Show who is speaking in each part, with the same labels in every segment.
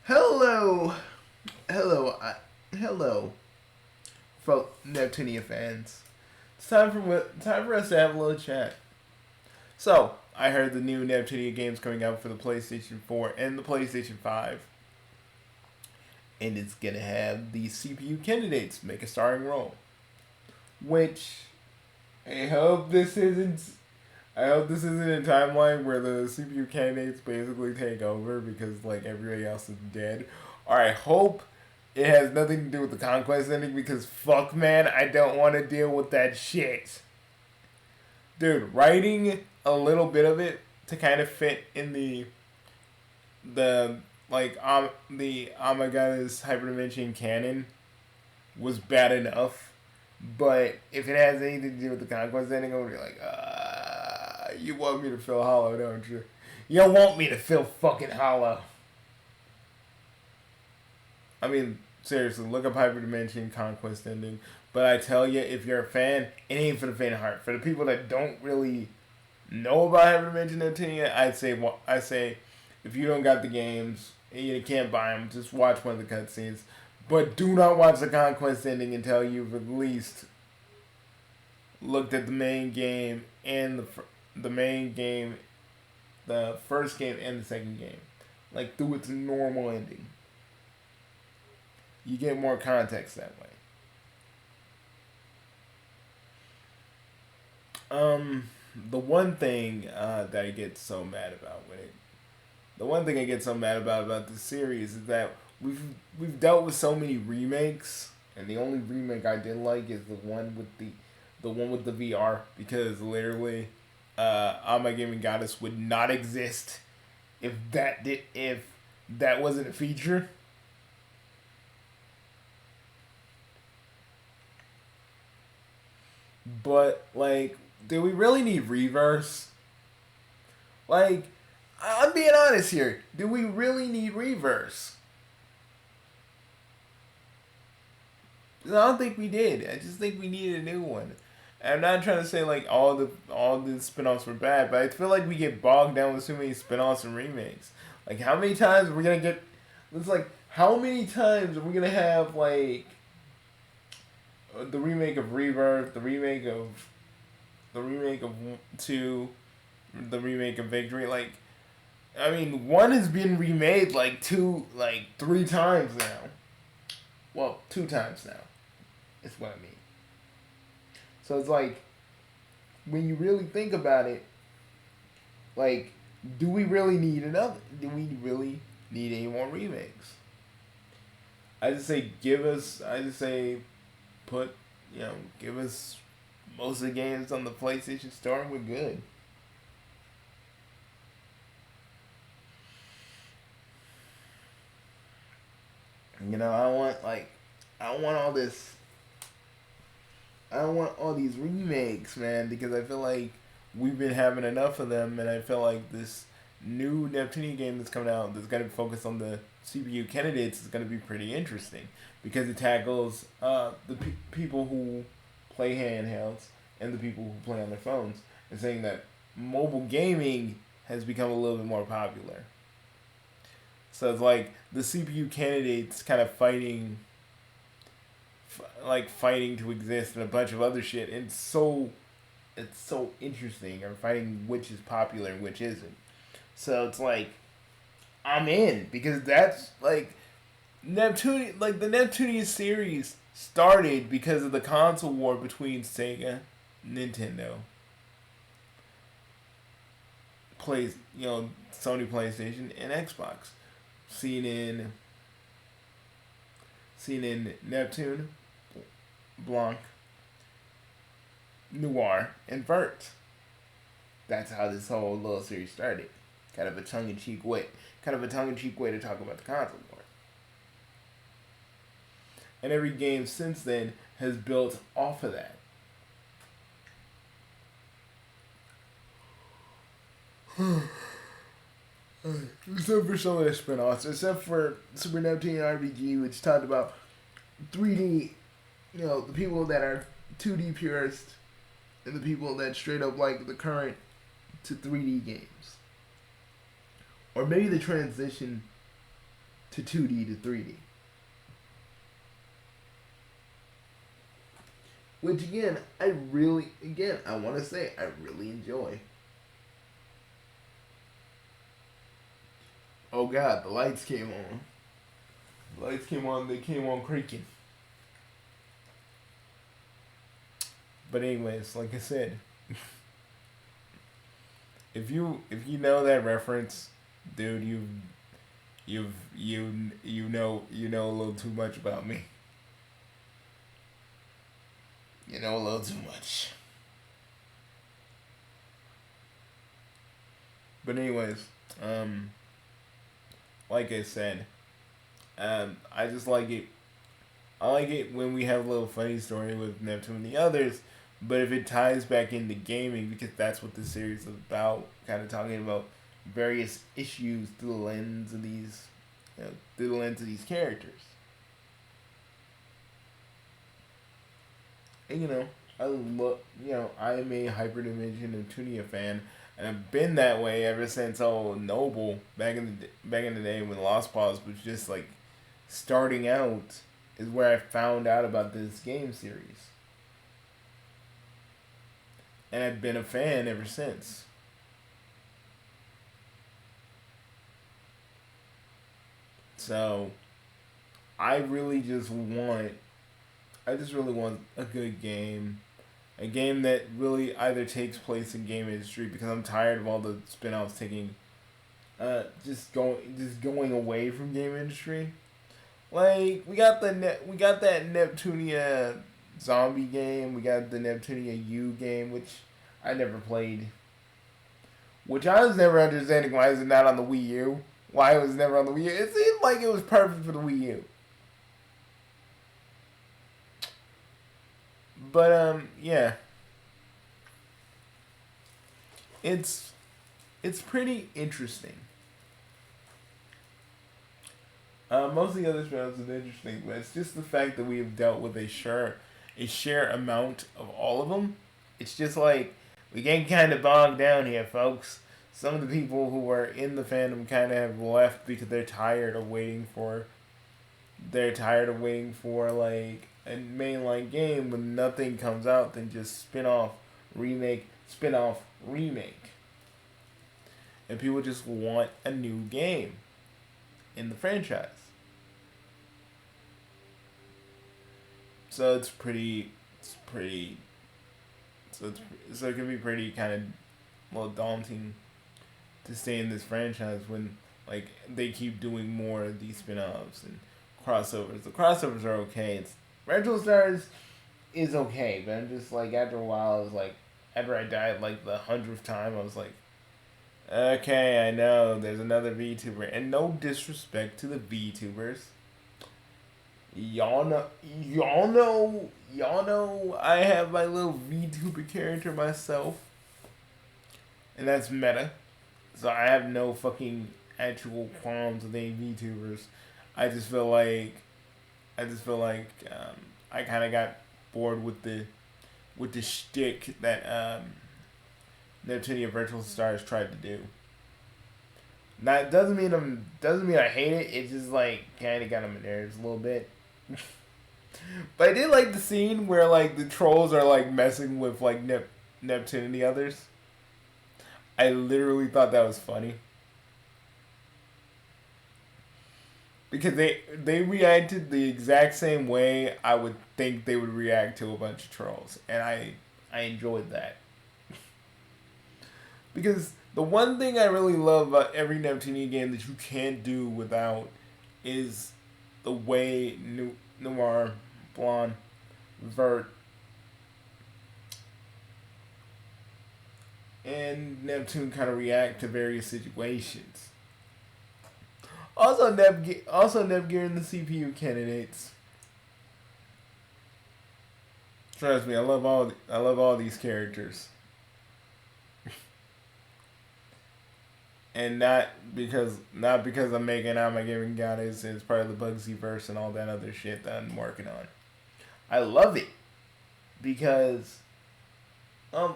Speaker 1: Hello, hello, hello, fellow Neptunia fans. It's time for us to have a little chat. So, I heard the new Neptunia game's coming out for the PlayStation 4 and the PlayStation 5, and it's gonna have the CPU candidates make a starring role. Which I hope this isn't. I hope this isn't a timeline where the CPU candidates basically take over because like everybody else is dead. Or I hope it has nothing to do with the conquest ending because fuck man, I don't want to deal with that shit. Dude, writing a little bit of it to kind of fit in the the oh my god is hyperdimension canon was bad enough. But if it has anything to do with the conquest ending, I'm gonna be like, you want me to feel hollow, don't you? You don't want me to feel fucking hollow. I mean, seriously, look up Hyperdimension Conquest Ending. But I tell you, if you're a fan, it ain't for the faint of heart. For the people that don't really know about Hyperdimension Neptunia, I say, if you don't got the games and you can't buy them, just watch one of the cutscenes. But do not watch the Conquest Ending until you've at least looked at the main game and the main game, the first game and the second game, like through its normal ending. You get more context that way. The one thing that I get so mad about with it, the one thing I get so mad about the series is that we've dealt with so many remakes, and the only remake I did like is the one with the VR because literally, On My Gaming Goddess would not exist if that wasn't a feature. But like, do we really need reverse? Like, I'm being honest here. Do we really need reverse? I don't think we did. I just think we needed a new one. And I'm not trying to say like all the spin-offs were bad, but I feel like we get bogged down with so many spin-offs and remakes. Like how many times are we gonna get it's like how many times are we gonna have like the remake of Rebirth, the remake of 2, the remake of Victory, like I mean, one has been remade like 3 times now. Well, 2 times now. Is what I mean. So it's like, when you really think about it, like, do we really need another? Do we really need any more remakes? I just say give us most of the games on the PlayStation Store and we're good. You know, I don't want all this. I don't want all these remakes, man, because I feel like we've been having enough of them, and I feel like this new Neptunia game that's coming out that's going to focus on the CPU candidates is going to be pretty interesting because it tackles people who play handhelds and the people who play on their phones, and saying that mobile gaming has become a little bit more popular. So it's like the CPU candidates kind of fighting to exist and a bunch of other shit. It's so interesting. Or fighting which is popular and which isn't. So it's like I'm in because that's like Neptunia. Like the Neptunia series started because of the console war between Sega, Nintendo, Sony PlayStation, and Xbox. Seen in Neptune, Blanc, Noir, and Vert. That's how this whole little series started. Kind of a tongue-in-cheek way to talk about the console war. And every game since then has built off of that. Except for some of the spin-offs, except for Super Neptune RPG, which talked about 3D, the people that are 2D purists and the people that straight up like the current to 3D games. Or maybe the transition to 2D to 3D. Which again, I want to say I really enjoy. Oh god, the lights came on. The lights came on, they came on creaking. But anyways, like I said, if you know that reference, dude, you know a little too much about me. You know a little too much. But anyways, like I said, I just like it. I like it when we have a little funny story with Neptune and the others, but if it ties back into gaming, because that's what this series is about, kind of talking about various issues through the lens of these, through the lens of these characters. And I am a Hyperdimension Neptunia fan, and I've been that way ever since Noble back in the day when Lost Pause was just like starting out, is where I found out about this game series, and I've been a fan ever since. So, I just really want a good game. A game that really either takes place in game industry, because I'm tired of all the spin-offs taking just going away from game industry. Like we got that Neptunia zombie game, we got the Neptunia U game, which I never played. Which I was never understanding why is it not on the Wii U? Why it was never on the Wii U? It seemed like it was perfect for the Wii U. But yeah. It's pretty interesting. Most of the other spells are interesting, but it's just the fact that we have dealt with a sheer amount of all of them. It's just like we get kind of bogged down here, folks. Some of the people who are in the fandom kind of have left because they're tired of waiting for like a mainline game when nothing comes out than just spin-off, remake, and people just want a new game in the franchise. So it can be pretty kind of daunting to stay in this franchise when like they keep doing more of these spin-offs and crossovers. The crossovers are okay. It's Retro Stars is okay, but I'm just like after a while I was like, after I died like the 100th time, I was like, okay, I know there's another VTuber, and no disrespect to the VTubers. Y'all know, I have my little VTuber character myself, and that's Meta. So I have no fucking actual qualms with any VTubers. I just feel like I kind of got bored with the shtick that Neptunia Virtual Stars tried to do. That doesn't mean I hate it. It just like kind of got on my nerves a little bit. But I did like the scene where like the trolls are like messing with like Neptune and the others. I literally thought that was funny. Because they reacted the exact same way I would think they would react to a bunch of trolls. And I enjoyed that. Because the one thing I really love about every Neptunia game that you can't do without is the way Noir, Blonde, Vert, and Neptune kind of react to various situations. Also, Nepgear and the CPU candidates. Trust me, I love all these characters. And not because I'm making out my gaming goddess, it's part of the Bugsy verse and all that other shit that I'm working on. I love it because and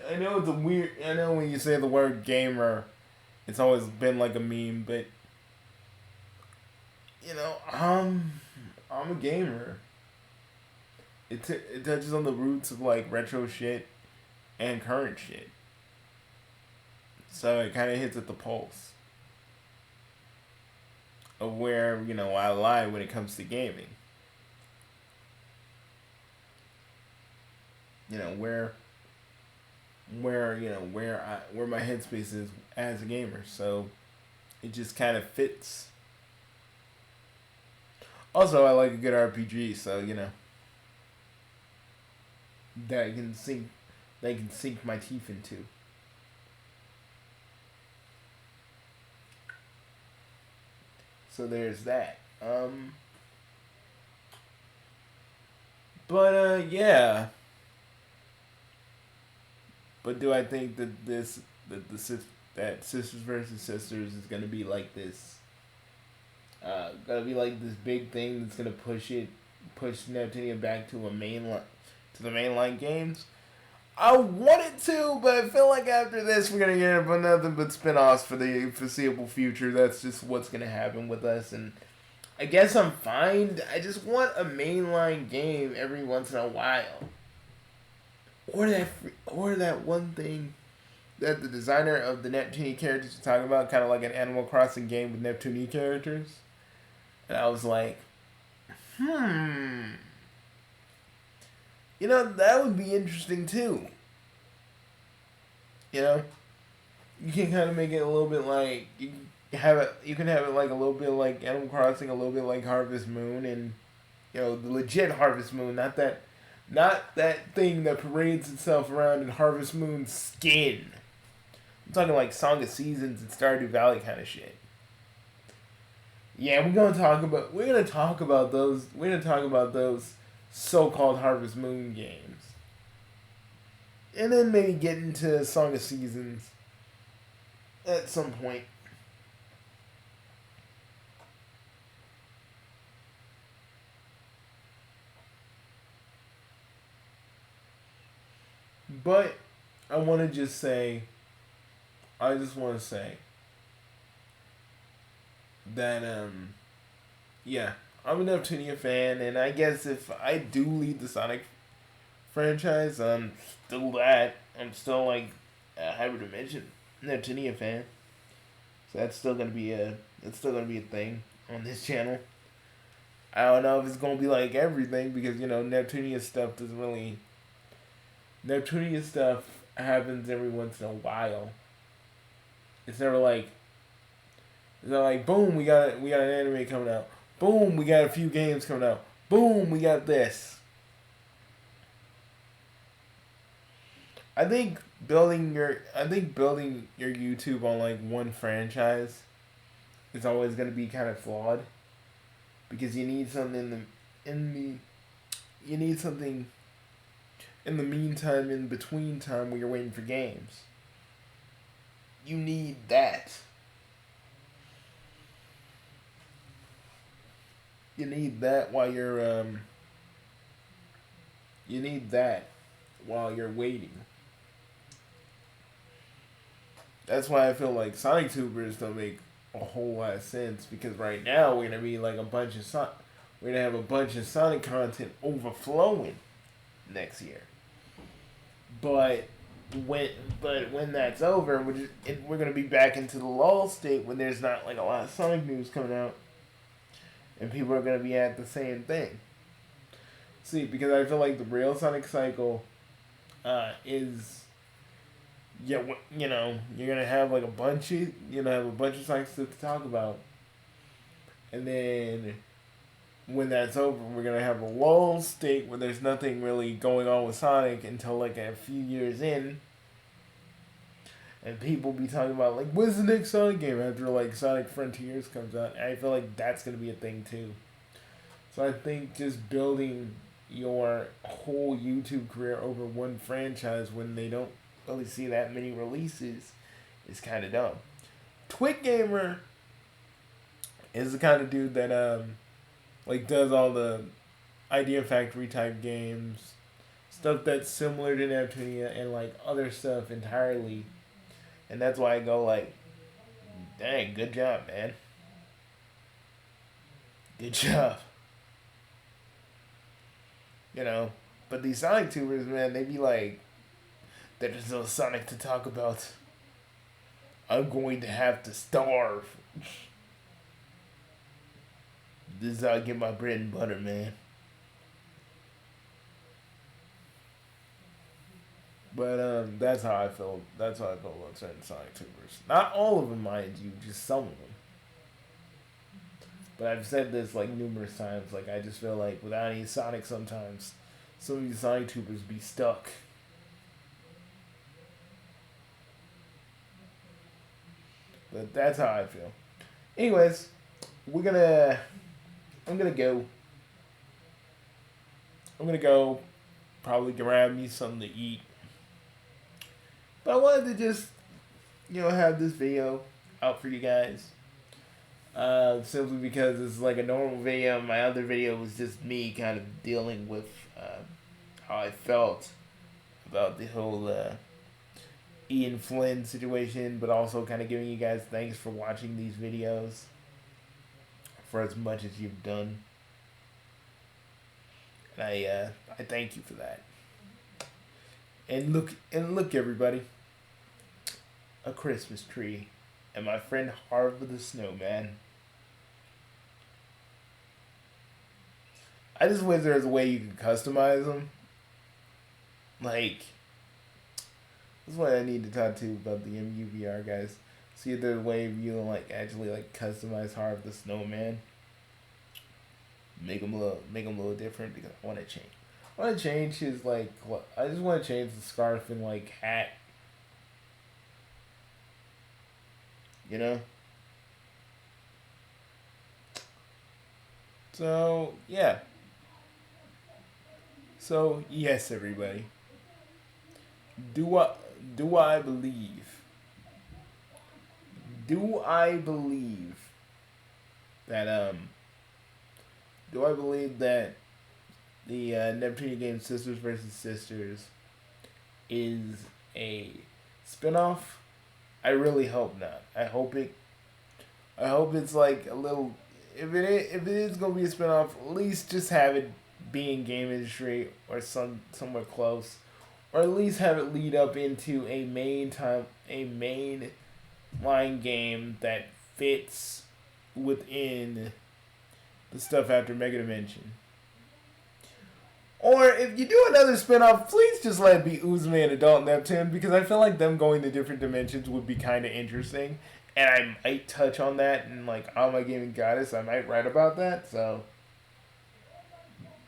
Speaker 1: I know when you say the word gamer, It's always been like a meme, but you know, I'm a gamer. It touches on the roots of like retro shit and current shit. So it kind of hits at the pulse of where, I lie when it comes to gaming. Where my headspace is as a gamer. So it just kind of fits. Also, I like a good RPG, so that I can sink my teeth into. So there's that. Yeah. But do I think that that Sisters versus Sisters is gonna be like this? Gonna be like this big thing that's gonna push Neptunia back to the mainline games. I want it to, but I feel like after this we're gonna get nothing but spin-offs for the foreseeable future. That's just what's gonna happen with us, and I guess I'm fine. I just want a mainline game every once in a while, or that one thing that the designer of the Neptunia characters was talking about, kind of like an Animal Crossing game with Neptunia characters, and I was like, that would be interesting too. You can kind of make it a little bit like you can have it like a little bit like Animal Crossing, a little bit like Harvest Moon, and the legit Harvest Moon, not that thing that parades itself around in Harvest Moon's skin. I'm talking like Song of Seasons and Stardew Valley kind of shit. Yeah, we're gonna talk about those. We're gonna talk about those so-called Harvest Moon games, and then maybe get into Song of Seasons at some point. But I just want to say that yeah, I'm a Neptunia fan, and I guess if I do lead the Sonic franchise, I'm still like a Hyperdimension Neptunia fan. So that's still gonna be a thing on this channel. I don't know if it's gonna be like everything, because Neptunia stuff happens every once in a while. It's never like boom, we got an anime coming out. Boom, we got a few games coming out. Boom, we got this. I think building your YouTube on like one franchise is always going to be kind of flawed, because you need something in the meantime, in between time, when you're waiting for games. You need that. You need that while you're waiting. That's why I feel like Sonic Tubers don't make a whole lot of sense, because right now we're gonna be like we're gonna have a bunch of Sonic content overflowing next year. But when that's over, we're gonna be back into the lull state when there's not like a lot of Sonic news coming out, and people are gonna be at the same thing. See, because I feel like the real Sonic cycle is. Yeah, you're gonna have like a bunch of Sonic stuff to talk about, and then when that's over, we're gonna have a lull state where there's nothing really going on with Sonic until like a few years in, and people be talking about like, when's the next Sonic game after like Sonic Frontiers comes out. And I feel like that's gonna be a thing too. So I think just building your whole YouTube career over one franchise when they don't really see that many releases is kind of dumb. Twit Gamer is the kind of dude that does all the Idea Factory type games, stuff that's similar to Neptunia, and like other stuff entirely. And that's why I go like, Dang, good job, man. Good job. You know, but these Sonic tubers, man, they be like, there's no Sonic to talk about. I'm going to have to starve. This is how I get my bread and butter, man. But that's how I feel. That's how I feel about certain Sonic tubers. Not all of them, mind you, just some of them. But I've said this like numerous times. Like I just feel like without any Sonic, sometimes some of these Sonic tubers be stuck. But that's how I feel. Anyways, I'm gonna go. I'm gonna go probably grab me something to eat. But I wanted to just, have this video out for you guys. Simply because it's like a normal video. My other video was just me kind of dealing with how I felt about the whole Ian Flynn situation, but also kind of giving you guys thanks for watching these videos for as much as you've done. And I thank you for that. And look everybody, a Christmas tree and my friend Harv the Snowman. I just wish there was a way you could customize them. Like, that's what I need to talk to about the MUVR guys. See if there's a way of you to actually customize Harv the Snowman. Make him a little different because I want to change. I want to change his I just want to change the scarf and hat. You know. So yeah. So yes, everybody. Do I believe? Do I believe that Do I believe that the Neptunia game Sisters vs. Sisters is a spinoff? I really hope not. I hope it's a little. If it is gonna be a spinoff, at least just have it be in game industry or somewhere close, or at least have it lead up into a main line game that fits within the stuff after Mega Dimension. Or if you do another spinoff, please just let it be Uzumi and Adult Neptune, because I feel like them going to different dimensions would be kind of interesting. And I might touch on that in On My Gaming Goddess. I might write about that. So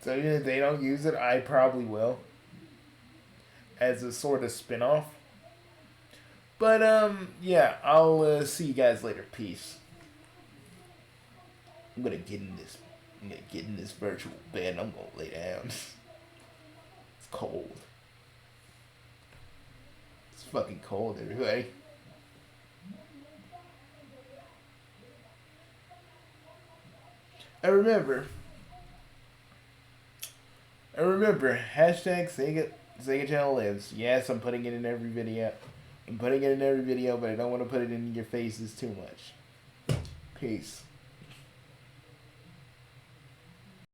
Speaker 1: even if they don't use it, I probably will. As a sort of spinoff. But yeah, I'll see you guys later. Peace. I'm gonna get in this virtual bed and I'm gonna lay down. It's cold. It's fucking cold, everybody. And remember, hashtag Sega Channel lives. Yes, I'm putting it in every video. But I don't want to put it in your faces too much. Peace.